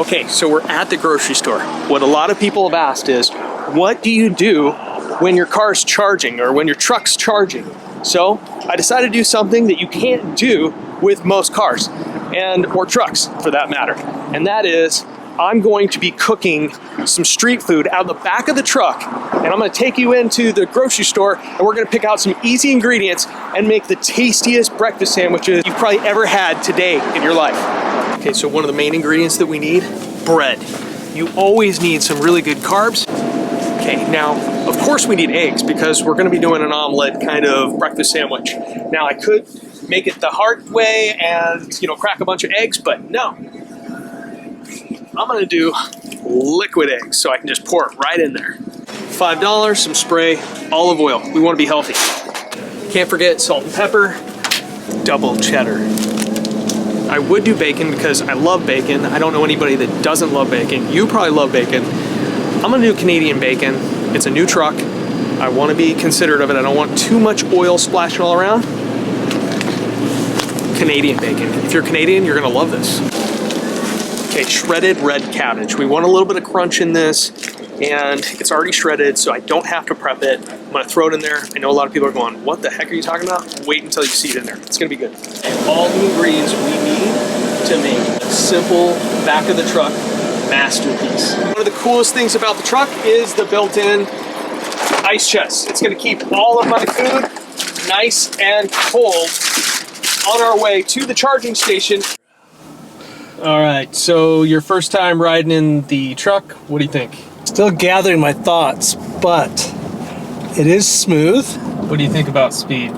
Okay, so we're at the grocery store. What a lot of people have asked is, what do you do when your car's charging or when your truck's charging? So I decided to do something that you can't do with most cars or trucks for that matter. And that is, I'm going to be cooking some street food out of the back of the truck, and I'm gonna take you into the grocery store and we're gonna pick out some easy ingredients and make the tastiest breakfast sandwiches you've probably ever had today in your life. Okay, so one of the main ingredients that we need, bread. You always need some really good carbs. Okay, now, of course we need eggs because we're gonna be doing an omelet kind of breakfast sandwich. Now I could make it the hard way and, crack a bunch of eggs, but no. I'm gonna do liquid eggs so I can just pour it right in there. $5, some spray, olive oil. We wanna be healthy. Can't forget salt and pepper, double cheddar. I would do bacon because I love bacon. I don't know anybody that doesn't love bacon. You probably love bacon. I'm gonna do Canadian bacon. It's a new truck. I wanna be considerate of it. I don't want too much oil splashing all around. Canadian bacon. If you're Canadian, you're gonna love this. Okay, shredded red cabbage. We want a little bit of crunch in this, and it's already shredded, so I don't have to prep it. I'm gonna throw it in there. I know a lot of people are going, what the heck are you talking about? Wait until you see it in there. It's gonna be good. And all the ingredients we need to make a simple back of the truck masterpiece. One of the coolest things about the truck is the built-in ice chest. It's gonna keep all of my food nice and cold on our way to the charging station. All right, so your first time riding in the truck, what do you think? Still gathering my thoughts, but it is smooth. What do you think about speed?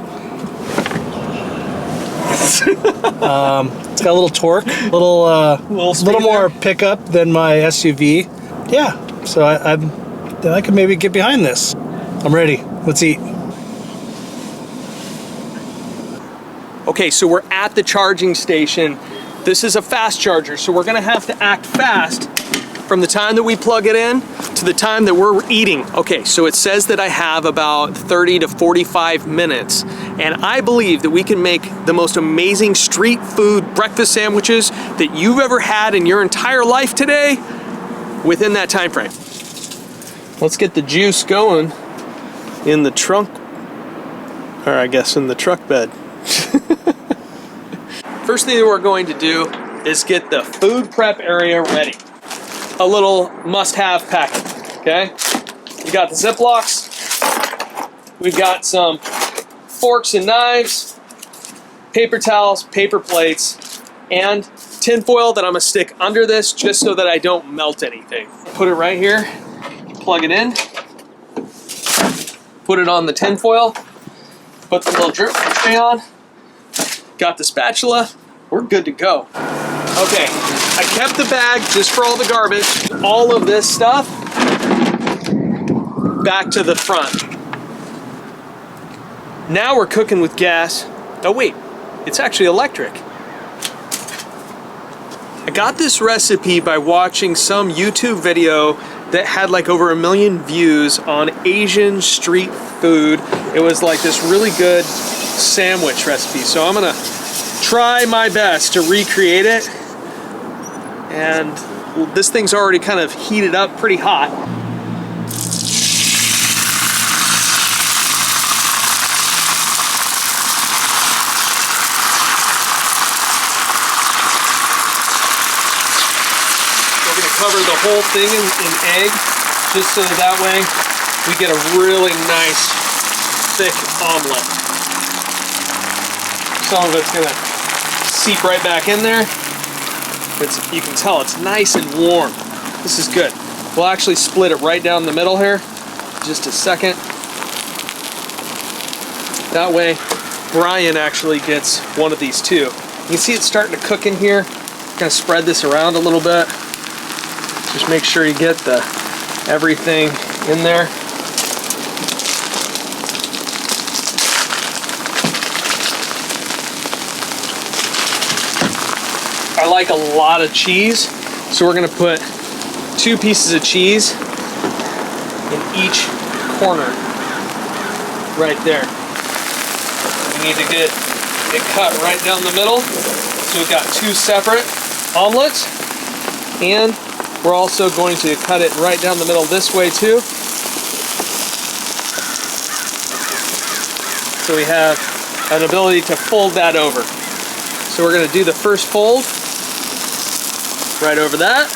It's got a little torque, a little more pickup than my SUV. Yeah, so I could maybe get behind this. I'm ready. Let's eat. Okay, so we're at the charging station. This is a fast charger, so we're gonna have to act fast from the time that we plug it in to the time that we're eating. Okay, so it says that I have about 30 to 45 minutes, and I believe that we can make the most amazing street food breakfast sandwiches that you've ever had in your entire life today within that time frame. Let's get the juice going in the trunk, or I guess in the truck bed. First thing that we're going to do is get the food prep area ready. A little must-have packet, okay? We got the Ziplocs. We've got some forks and knives, paper towels, paper plates, and tin foil that I'm gonna stick under this just so that I don't melt anything. Put it right here, plug it in, put it on the tin foil, put the little drip tray on, got the spatula, we're good to go. Okay, I kept the bag just for all the garbage. All of this stuff back to the front. Now we're cooking with gas. Oh wait, it's actually electric. I got this recipe by watching some YouTube video that had like over 1 million views on Asian street food. It was like this really good sandwich recipe. So I'm gonna try my best to recreate it. And this thing's already kind of heated up pretty hot. We're gonna cover the whole thing in egg, just so that way we get a really nice thick omelet. Some of it's gonna seep right back in there. You can tell it's nice and warm. This is good. We'll actually split it right down the middle here. Just a second. That way, Brian actually gets one of these too. You can see it's starting to cook in here. Gonna spread this around a little bit. Just make sure you get everything in there. I like a lot of cheese, so we're gonna put 2 pieces of cheese in each corner, right there. We need to get it cut right down the middle, so we've got 2 separate omelets. And we're also going to cut it right down the middle this way too. So we have an ability to fold that over. So we're going to do the first fold right over that.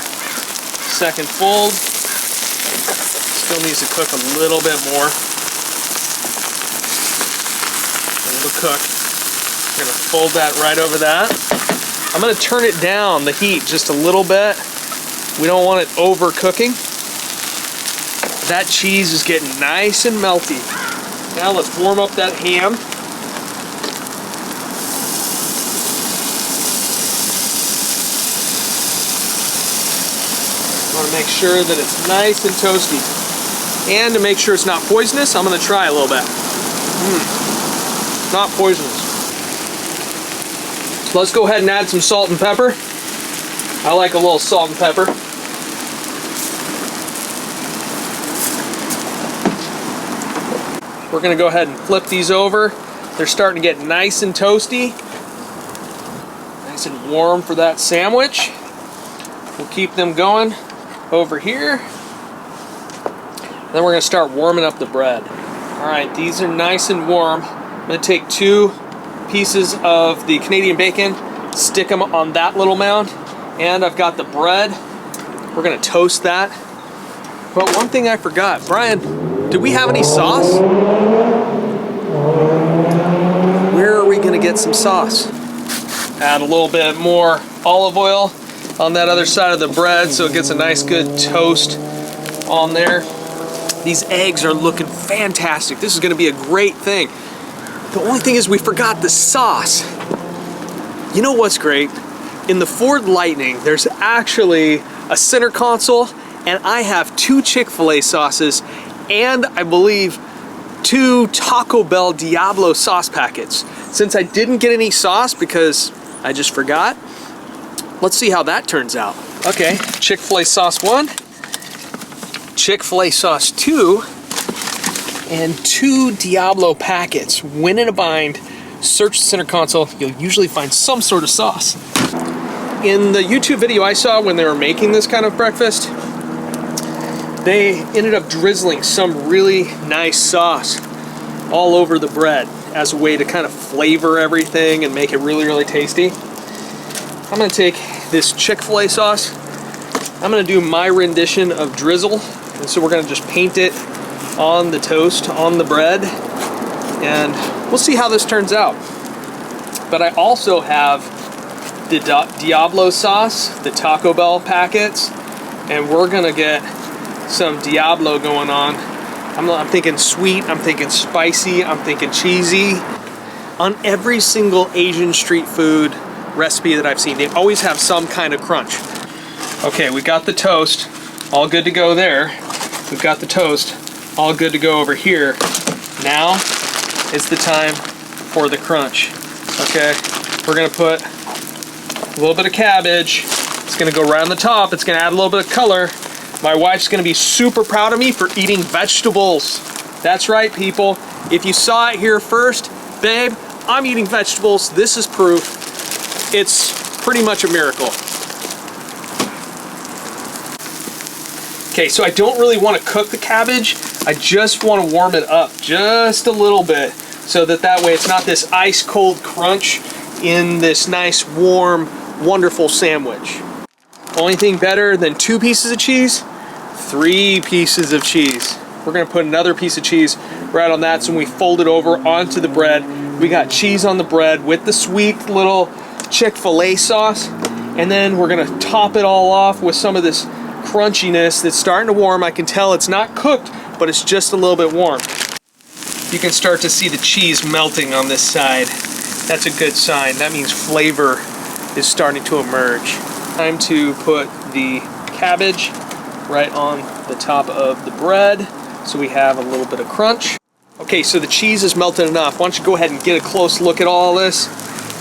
Second fold. Still needs to cook a little bit more. A little cook. We're going to fold that right over that. I'm going to turn it down, the heat, just a little bit. We don't want it overcooking. That cheese is getting nice and melty. Now let's warm up that ham. I want to make sure that it's nice and toasty. And to make sure it's not poisonous, I'm going to try a little bit. Not poisonous. So let's go ahead and add some salt and pepper. I like a little salt and pepper. We're going to go ahead and flip these over. They're starting to get nice and toasty. Nice and warm for that sandwich. We'll keep them going over here. Then we're going to start warming up the bread. All right, these are nice and warm. I'm going to take 2 pieces of the Canadian bacon, stick them on that little mound, and I've got the bread. We're going to toast that. But one thing I forgot, Brian, did we have any sauce? Where are we going to get some sauce? Add a little bit more olive oil on that other side of the bread so it gets a nice good toast on there. These eggs are looking fantastic. This is going to be a great thing. The only thing is we forgot the sauce. You know what's great? In the Ford Lightning, there's actually a center console, and I have 2 Chick-fil-A sauces and I believe 2 Taco Bell Diablo sauce packets. Since I didn't get any sauce because I just forgot, let's see how that turns out. Okay, Chick-fil-A sauce 1, Chick-fil-A sauce 2, and 2 Diablo packets. When in a bind, search the center console, you'll usually find some sort of sauce. In the YouTube video I saw when they were making this kind of breakfast, they ended up drizzling some really nice sauce all over the bread as a way to kind of flavor everything and make it really, really tasty. I'm going to take this Chick-fil-A sauce. I'm going to do my rendition of drizzle. And so we're going to just paint it on the toast, on the bread. And we'll see how this turns out. But I also have the Diablo sauce, the Taco Bell packets. And we're going to get some Diablo going on. I'm thinking sweet, I'm thinking spicy, I'm thinking cheesy. On every single Asian street food recipe that I've seen, they always have some kind of crunch. Okay, we got the toast, all good to go there. We've got the toast, all good to go over here. Now is the time for the crunch. Okay, we're gonna put a little bit of cabbage. It's gonna go right on the top. It's gonna add a little bit of color. My wife's gonna be super proud of me for eating vegetables. That's right, people. If you saw it here first, babe, I'm eating vegetables. This is proof. It's pretty much a miracle. Okay, so I don't really want to cook the cabbage. I just want to warm it up just a little bit so that way it's not this ice cold crunch in this nice, warm, wonderful sandwich. Only thing better than 2 pieces of cheese, 3 pieces of cheese. We're gonna put another piece of cheese right on that, so when we fold it over onto the bread, we got cheese on the bread with the sweet little Chick-fil-A sauce, and then we're gonna top it all off with some of this crunchiness that's starting to warm. I can tell it's not cooked, but it's just a little bit warm. You can start to see the cheese melting on this side. That's a good sign. That means flavor is starting to emerge. Time to put the cabbage right on the top of the bread so we have a little bit of crunch. Okay, so the cheese is melted enough. Why don't you go ahead and get a close look at all this.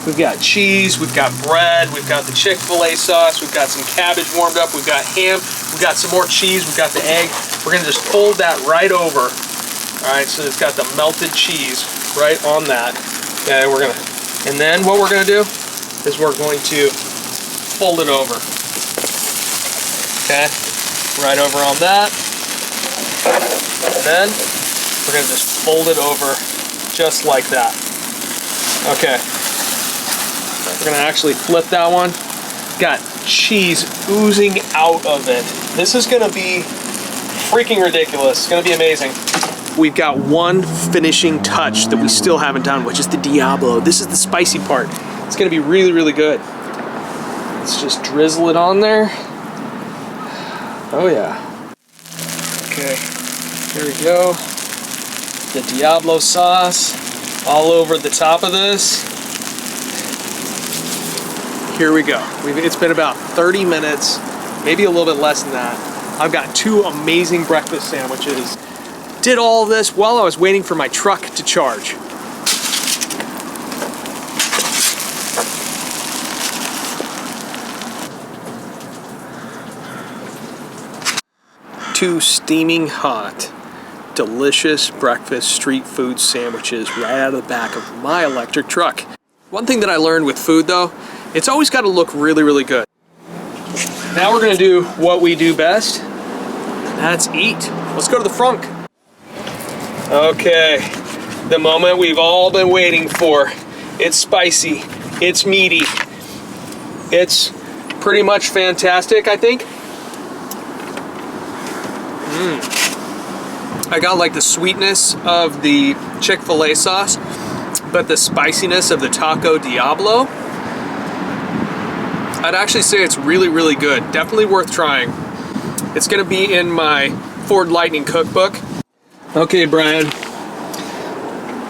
We've got cheese, we've got bread, we've got the Chick-fil-A sauce, we've got some cabbage warmed up, we've got ham, we've got some more cheese, we've got the egg. We're gonna just fold that right over. All right, so it's got the melted cheese right on that. Okay, and then what we're gonna do is we're going to fold it over. Okay, right over on that. And then we're gonna just fold it over just like that. Okay, we're gonna actually flip that one. Got cheese oozing out of it. This is gonna be freaking ridiculous. It's gonna be amazing. We've got one finishing touch that we still haven't done, which is the Diablo. This is the spicy part. It's gonna be really, really good. Let's just drizzle it on there. Oh yeah. Okay, here we go. The Diablo sauce all over the top of this. Here we go. It's been about 30 minutes, maybe a little bit less than that. I've got 2 amazing breakfast sandwiches. Did all of this while I was waiting for my truck to charge. Two steaming hot, delicious breakfast street food sandwiches right out of the back of my electric truck. One thing that I learned with food though, it's always got to look really, really good. Now we're gonna do what we do best. That's eat. Let's go to the frunk. Okay, the moment we've all been waiting for. It's spicy, it's meaty, it's pretty much fantastic, I think. I got like the sweetness of the Chick-fil-A sauce, but the spiciness of the Taco Diablo. I'd actually say it's really, really good. Definitely worth trying. It's gonna be in my Ford Lightning cookbook. Okay, Brian.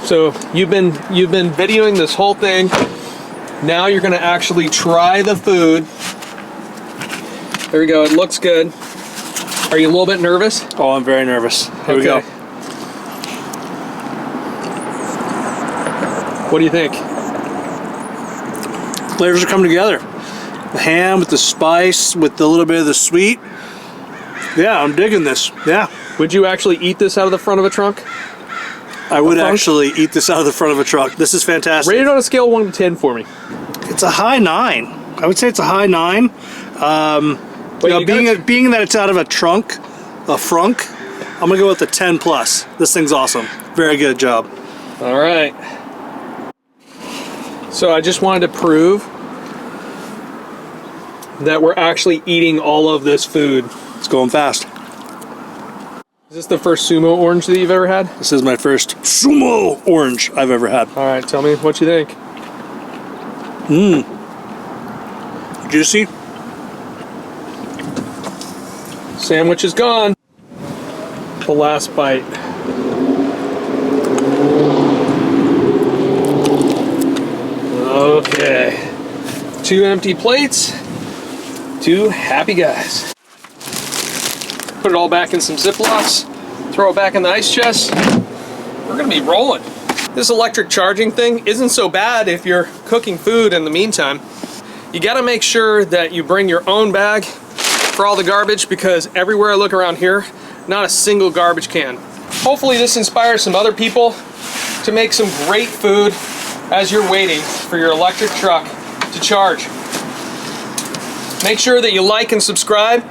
So you've been videoing this whole thing. Now you're gonna actually try the food. There we go, it looks good. Are you a little bit nervous? Oh, I'm very nervous. Here we go. What do you think? Flavors are coming together. The ham with the spice, with a little bit of the sweet. Yeah, I'm digging this. Yeah. Would you actually eat this out of the front of a trunk? I would actually eat this out of the front of a truck. This is fantastic. Rate it on a scale of 1 to 10 for me. It's a high 9. I would say it's a high 9. Being that it's out of a frunk, I'm gonna go with a 10 plus. This thing's awesome. Very good job. All right. So I just wanted to prove that we're actually eating all of this food. It's going fast. Is this the first sumo orange that you've ever had? This is my first sumo orange I've ever had. All right, tell me what you think. Juicy. Sandwich is gone. The last bite. Okay. 2 empty plates, 2 happy guys. Put it all back in some Ziplocs, throw it back in the ice chest. We're gonna be rolling. This electric charging thing isn't so bad if you're cooking food in the meantime. You gotta make sure that you bring your own bag for all the garbage, because everywhere I look around here, not a single garbage can. Hopefully this inspires some other people to make some great food as you're waiting for your electric truck to charge. Make sure that you like and subscribe.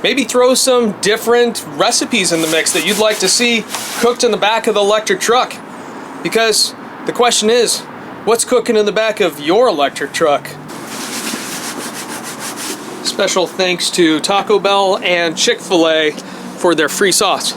Maybe throw some different recipes in the mix that you'd like to see cooked in the back of the electric truck. Because the question is, what's cooking in the back of your electric truck? Special thanks to Taco Bell and Chick-fil-A for their free sauce.